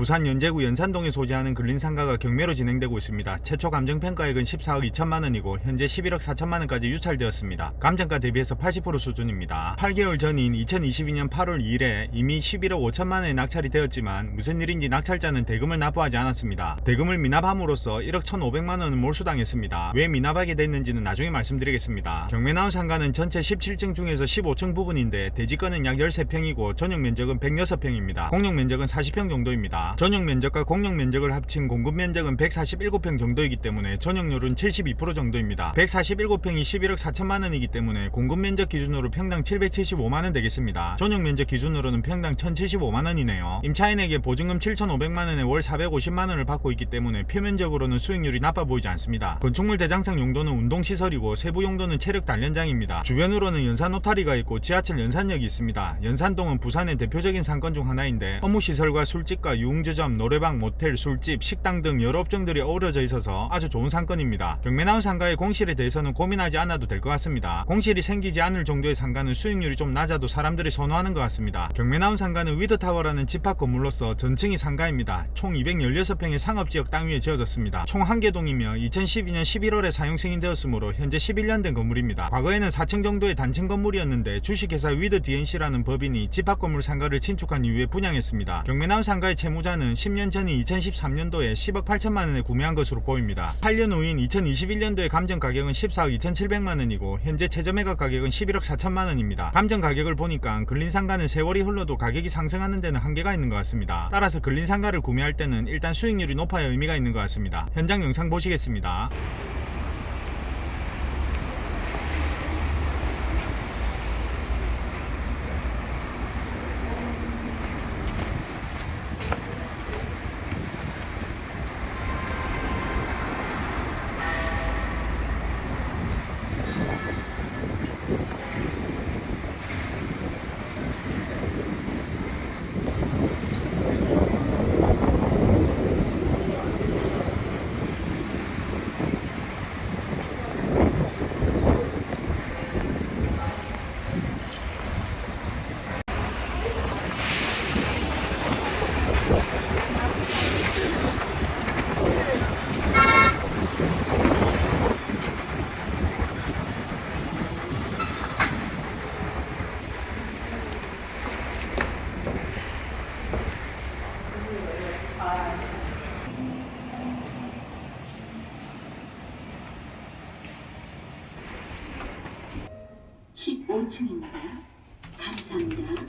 부산 연제구 연산동에 소재하는 근린상가가 경매로 진행되고 있습니다. 최초 감정평가액은 14억 2천만 원이고 현재 11억 4천만 원까지 유찰되었습니다. 감정가 대비해서 80% 수준입니다. 8개월 전인 2022년 8월 2일에 이미 11억 5천만 원에 낙찰이 되었지만 무슨 일인지 낙찰자는 대금을 납부하지 않았습니다. 대금을 미납함으로써 1억 1,500만 원을 몰수당했습니다. 왜 미납하게 됐는지는 나중에 말씀드리겠습니다. 경매 나온 상가는 전체 17층 중에서 15층 부분인데 대지권은 약 13평이고 전용 면적은 106평입니다. 공용 면적은 40평 정도입니다. 전용 면적과 공용 면적을 합친 공급 면적은 147평 정도이기 때문에 전용률은 72% 정도입니다. 147평이 11억 4천만 원이기 때문에 공급 면적 기준으로 평당 775만 원 되겠습니다. 전용 면적 기준으로는 평당 1,075만 원이네요. 임차인에게 보증금 7,500만 원에 월 450만 원을 받고 있기 때문에 표면적으로는 수익률이 나빠 보이지 않습니다. 건축물 대장상 용도는 운동시설이고 세부 용도는 체력 단련장입니다. 주변으로는 연산 노타리가 있고 지하철 연산역이 있습니다. 연산동은 부산의 대표적인 상권 중 하나인데 업무시설과 술집과 유흥주점, 노래방, 모텔, 술집, 식당 등 여러 업종들이 어우러져 있어서 아주 좋은 상권입니다. 경매 나온 상가의 공실에 대해서는 고민하지 않아도 될 것 같습니다. 공실이 생기지 않을 정도의 상가는 수익률이 좀 낮아도 사람들이 선호하는 것 같습니다. 경매 나온 상가는 위드타워라는 집합 건물로서 전층이 상가입니다. 총 216평의 상업지역 땅 위에 지어졌습니다. 총 1개동이며 2012년 11월에 사용 승인되었으므로 현재 11년 된 건물입니다. 과거에는 4층 정도의 단층 건물이었는데 주식회사 위드 DNC라는 법인이 집합 건물 상가를 신축한 이후에 분양했습니다. 경매 나온 상가의 채무자는 10년 전인 2013년도에 10억 8천만 원에 구매한 것으로 보입니다. 8년 후인 2021년도의 감정 가격은 14억 2,700만 원이고 현재 최저 매각 가격은 11억 4천만 원입니다. 감정 가격을 보니까 근린상가는 세월이 흘러도 가격이 상승하는 데는 한계가 있는 것 같습니다. 따라서 근린상가를 구매할 때는 일단 수익률이 높아야 의미가 있는 것 같습니다. 현장 영상 보시겠습니다. (15층입니다) 감사합니다.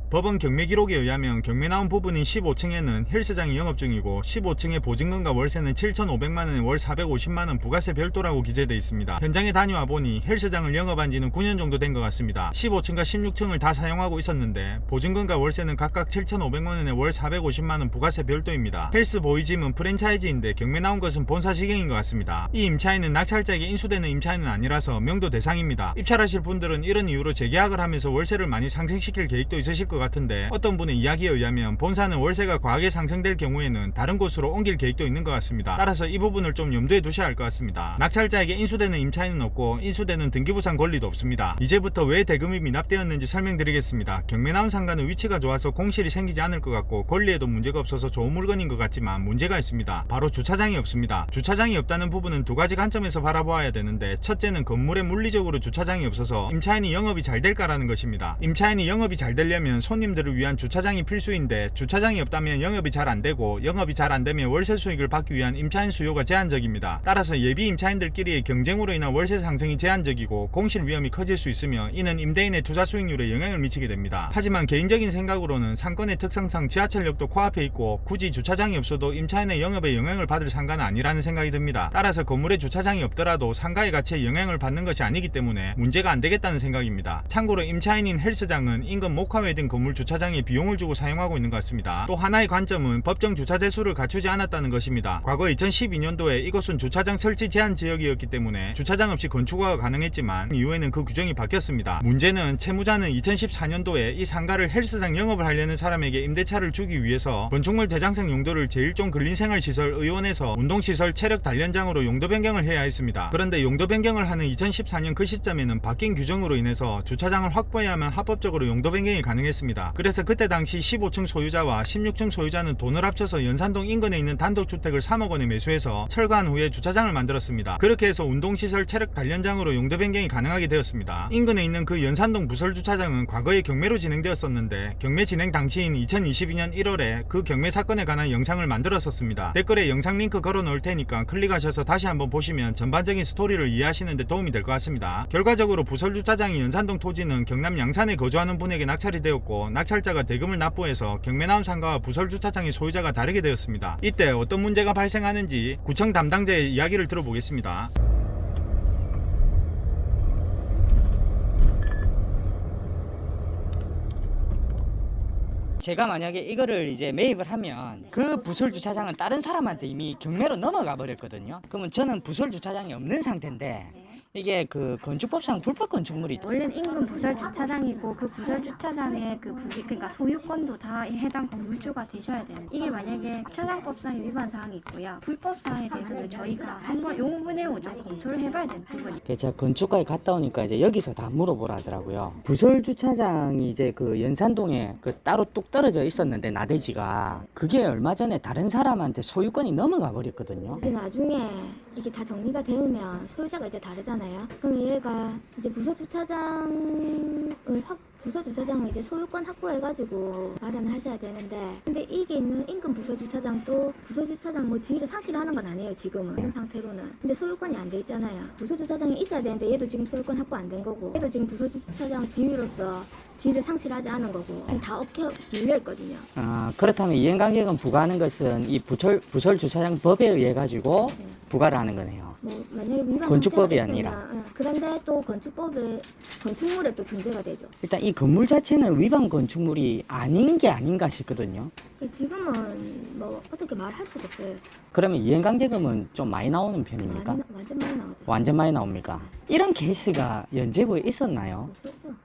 법원 경매 기록에 의하면 경매 나온 부분인 15층에는 헬스장이 영업 중이고 15층의 보증금과 월세는 7,500만 원에 월 450만 원 부가세 별도라고 기재되어 있습니다. 현장에 다녀와 보니 헬스장을 영업한 지는 9년 정도 된 것 같습니다. 15층과 16층을 다 사용하고 있었는데 보증금과 월세는 각각 7,500만 원에 월 450만 원 부가세 별도입니다. 헬스 보이짐은 프랜차이즈인데 경매 나온 것은 본사 시경인 것 같습니다. 이 임차인은 낙찰자에게 인수되는 임차인은 아니라서 명도 대상입니다. 입찰하실 분들은 이런 이유로 재계약을 하면서 월세를 많이 상승시킬 계획도 있으실 것 같은데 어떤 분의 이야기에 의하면 본사는 월세가 과하게 상승될 경우에는 다른 곳으로 옮길 계획도 있는 것 같습니다. 따라서 이 부분을 좀 염두에 두셔야 할 것 같습니다. 낙찰자에게 인수되는 임차인은 없고 인수되는 등기부상 권리도 없습니다. 이제부터 왜 대금이 미납되었는지 설명드리겠습니다. 경매 나온 상가는 위치가 좋아서 공실이 생기지 않을 것 같고 권리에도 문제가 없어서 좋은 물건인 것 같지만 문제가 있습니다. 바로 주차장이 없습니다. 주차장이 없다는 부분은 두 가지 관점에서 바라보아야 되는데 첫째는 건물에 물리적으로 주차장이 없어서 임차인이 영업이 잘 될까라는 것입니다. 임차인이 영업이 잘 되려면 손님들을 위한 주차장이 필수인데 주차장이 없다면 영업이 잘 안되고 영업이 잘 안되면 월세 수익을 받기 위한 임차인 수요가 제한적입니다. 따라서 예비 임차인들끼리의 경쟁으로 인한 월세 상승이 제한적이고 공실 위험이 커질 수 있으며 이는 임대인의 투자 수익률에 영향을 미치게 됩니다. 하지만 개인적인 생각으로는 상권의 특성상 지하철역도 코앞에 있고 굳이 주차장이 없어도 임차인의 영업에 영향을 받을 상가는 아니라는 생각이 듭니다. 따라서 건물에 주차장이 없더라도 상가의 가치에 영향을 받는 것이 아니기 때문에 문제가 안되겠다는 생각입니다. 참고로 임차인인 헬스장은 인근 목화웨딩 건물 건물 주차장에 비용을 주고 사용하고 있는 것 같습니다. 또 하나의 관점은 법정 주차 대수를 갖추지 않았다는 것입니다. 과거 2012년도에 이곳은 주차장 설치 제한 지역이었기 때문에 주차장 없이 건축허가 가능했지만 이후에는 그 규정이 바뀌었습니다. 문제는 채무자는 2014년도에 이 상가를 헬스장 영업을 하려는 사람에게 임대차를 주기 위해서 건축물 대장성 용도를 제1종 근린생활시설의원에서 운동시설 체력 단련장으로 용도 변경을 해야 했습니다. 그런데 용도 변경을 하는 2014년 그 시점에는 바뀐 규정으로 인해서 주차장을 확보해야만 합법적으로 용도 변경이 가능했습니다. 그래서 그때 당시 15층 소유자와 16층 소유자는 돈을 합쳐서 연산동 인근에 있는 단독주택을 3억 원에 매수해서 철거한 후에 주차장을 만들었습니다. 그렇게 해서 운동시설 체력 단련장으로 용도 변경이 가능하게 되었습니다. 인근에 있는 그 연산동 부설주차장은 과거에 경매로 진행되었었는데 경매 진행 당시인 2022년 1월에 그 경매 사건에 관한 영상을 만들었었습니다. 댓글에 영상 링크 걸어 놓을 테니까 클릭하셔서 다시 한번 보시면 전반적인 스토리를 이해하시는 데 도움이 될 것 같습니다. 결과적으로 부설주차장이 연산동 토지는 경남 양산에 거주하는 분에게 낙찰이 되었고 낙찰자가 대금을 납부해서 경매 나온 상가와 부설주차장의 소유자가 다르게 되었습니다. 이때 어떤 문제가 발생하는지 구청 담당자의 이야기를 들어보겠습니다. 제가 만약에 이거를 이제 매입을 하면 그 부설 주차장은 다른 사람한테 이미 경매로 넘어가 버렸거든요. 그러면 저는 부설 주차장이 없는 상태인데 이게 그 건축법상 불법 건축물이 원래는 인근 부설 주차장이고 그 부설 주차장의 그러니까 소유권도 다 해당 건물주가 되셔야 되는. 이게 만약에 주차장법상의 위반 사항이 있고요. 불법 사항에 대해서는 저희가 한번 용문내용을 좀 검토를 해봐야 되는 부분이. 제가 건축가에 갔다 오니까 이제 여기서 다 물어보라 하더라고요. 부설 주차장이 이제 그 연산동에 그 따로 뚝 떨어져 있었는데 나대지가 그게 얼마 전에 다른 사람한테 소유권이 넘어가 버렸거든요. 그래서 나중에 이게 다 정리가 되면 소유자가 이제 다르잖아요. 그럼 얘가 이제 부설 주차장을 이제 소유권 확보해가지고 마련을 하셔야 되는데, 근데 이게 있는 인근 부설 주차장도 부설 주차장 뭐 지위를 상실하는 건 아니에요 지금은 이런 상태로는. 근데 소유권이 안 돼 있잖아요. 부설 주차장이 있어야 되는데 얘도 지금 소유권 확보 안 된 거고, 얘도 지금 부설 주차장 지위로서 지위를 상실하지 않은 거고 다 엎혀 물려 있거든요. 그렇다면 이행가격은 부과하는 것은 이 부설 주차장 법에 의해 가지고 부과를 하는 거네요. 뭐 만약에 위반 건축법이 상태가 있으면, 아니라. 그런데 또 건축법에 건축물에 또 문제가 되죠. 일단 이 건물 자체는 위반 건축물이 아닌 게 아닌가 싶거든요. 지금은 뭐 어떻게 말할 수가 없어요. 그러면 이행강제금은 좀 많이 나오는 편입니까? 완전 많이 나오죠. 완전 많이 나옵니까? 이런 케이스가 연재부에 있었나요?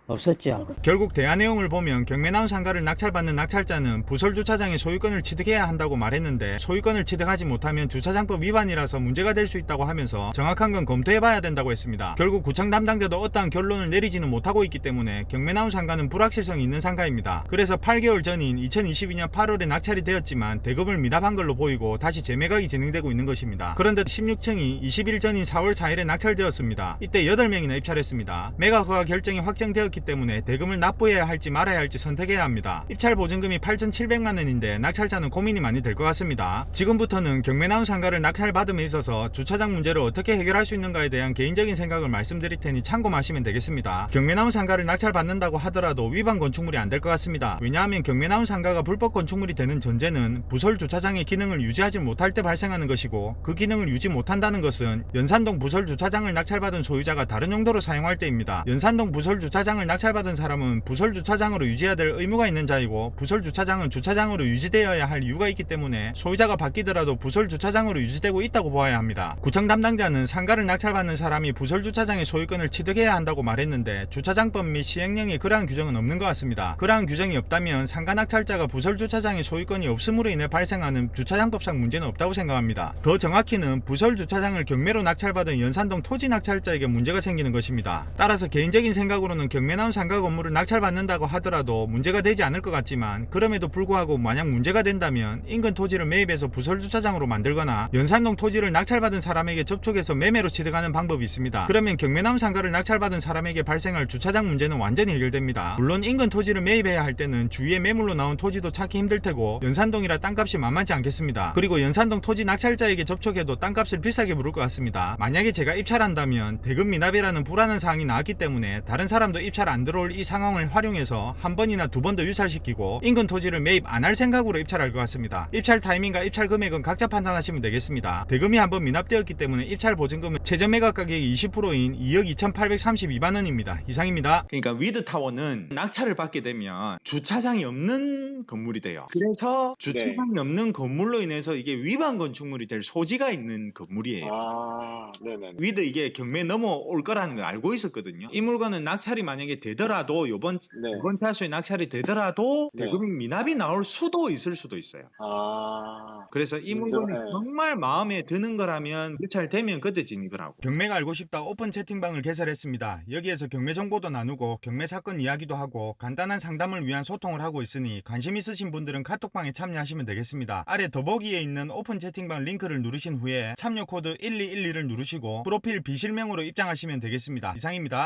없었죠. 결국 대화 내용을 보면 경매 나온 상가를 낙찰받는 낙찰자는 부설 주차장의 소유권을 취득해야 한다고 말했는데 소유권을 취득하지 못하면 주차장법 위반이라서 문제가 될 수 있다고 하면서 정확한 건 검토해봐야 된다고 했습니다. 결국 구청 담당자도 어떠한 결론을 내리지는 못하고 있기 때문에 경매 나온 상가는 불확실성이 있는 상가입니다. 그래서 8개월 전인 2022년 8월에 낙찰이 되었지만 대금을 미납한 걸로 보이고 다시 재매각이 진행되고 있는 것입니다. 그런데 16층이 20일 전인 4월 4일에 낙찰되었습니다. 이때 8명이나 입찰했습니다. 매각 허가 결정이 확정되었기 때문에 대금을 납부해야 할지 말아야 할지 선택해야 합니다. 입찰 보증금이 8,700만 원인데 낙찰자는 고민이 많이 될 것 같습니다. 지금부터는 경매 나온 상가를 낙찰받음에 있어서 주차장 문제를 어떻게 해결할 수 있는가에 대한 개인적인 생각을 말씀드릴 테니 참고하시면 되겠습니다. 경매 나온 상가를 낙찰받는다고 하더라도 위반 건축물이 안 될 것 같습니다. 왜냐하면 경매 나온 상가가 불법 건축물이 되는 전제는 부설 주차장의 기능을 유지하지 못할 때 발생하는 것이고, 그 기능을 유지 못한다는 것은 연산동 부설 주차장을 낙찰받은 소유자가 다른 용도로 사용할 때입니다. 연산동 부설 주차장을 낙찰받은 사람은 부설 주차장으로 유지해야 될 의무가 있는 자이고, 부설 주차장은 주차장으로 유지되어야 할 이유가 있기 때문에 소유자가 바뀌더라도 부설 주차장으로 유지되고 있다고 보아야 합니다. 구청 담당자는 상가를 낙찰받는 사람이 부설 주차장의 소유권을 취득해야 한다고 말했는데 주차장법 및 시행령에 그러한 규정은 없는 것 같습니다. 그러한 규정이 없다면 상가 낙찰자가 부설 주차장의 소유권이 없음으로 인해 발생하는 주차장법상 문제는 없다고 생각합니다. 더 정확히는 부설 주차장을 경매로 낙찰받은 연산동 토지 낙찰자에게 문제가 생기는 것입니다. 따라서 개인적인 생각으로는 경매 나온 상가 건물을 낙찰받는다고 하더라도 문제가 되지 않을 것 같지만, 그럼에도 불구하고 만약 문제가 된다면 인근 토지를 매입해서 부설 주차장으로 만들거나 연산동 토지를 낙찰받은 사람에게 접촉해서 매매로 취득하는 방법이 있습니다. 그러면 경매 나온 상가를 낙찰받은 사람에게 발생할 주차장 문제는 완전히 해결됩니다. 물론 인근 토지를 매입해야 할 때는 주위에 매물로 나온 토지도 찾기 힘들 테고 연산동이라 땅값이 만만치 않겠습니다. 그리고 연산동 토지 낙찰자에게 접촉해도 땅값을 비싸게 부를 것 같습니다. 만약에 제가 입찰한다면 대금 미납이라는 불안한 사항이 나왔기 때문에 다른 사람도 입찰 입찰 안 들어올 이 상황을 활용해서 한 번이나 두 번 더 유찰시키고 인근 토지를 매입 안 할 생각으로 입찰할 것 같습니다. 입찰 타이밍과 입찰 금액은 각자 판단하시면 되겠습니다. 대금이 한번 미납되었기 때문에 입찰 보증금은 최저 매각 가격이 20%인 2억 2,832만 원입니다. 이상입니다. 그러니까 위드타워는 낙찰을 받게 되면 주차장이 없는 건물이 돼요. 그래서 주차장이 없는 건물로 인해서 이게 위반 건축물이 될 소지가 있는 건물이에요. 아, 네네. 위드 이게 경매 넘어올 거라는 걸 알고 있었거든요. 이 물건은 낙찰이 만약에 되더라도 이번 차수에 낙찰이 되더라도 네. 대금 미납이 나올 수도 있을 수도 있어요. 아, 그래서 이 물건이 네. 정말 마음에 드는 거라면 유찰되면 그때 진입을 하고. 경매가 알고 싶다 오픈 채팅방을 개설했습니다. 여기에서 경매 정보도 나누고 경매 사건 이야기도 하고 간단한 상담을 위한 소통을 하고 있으니 관심 있으신 분들은 카톡방에 참여하시면 되겠습니다. 아래 더보기에 있는 오픈 채팅방 링크를 누르신 후에 참여 코드 1212를 누르시고 프로필 비실명으로 입장하시면 되겠습니다. 이상입니다.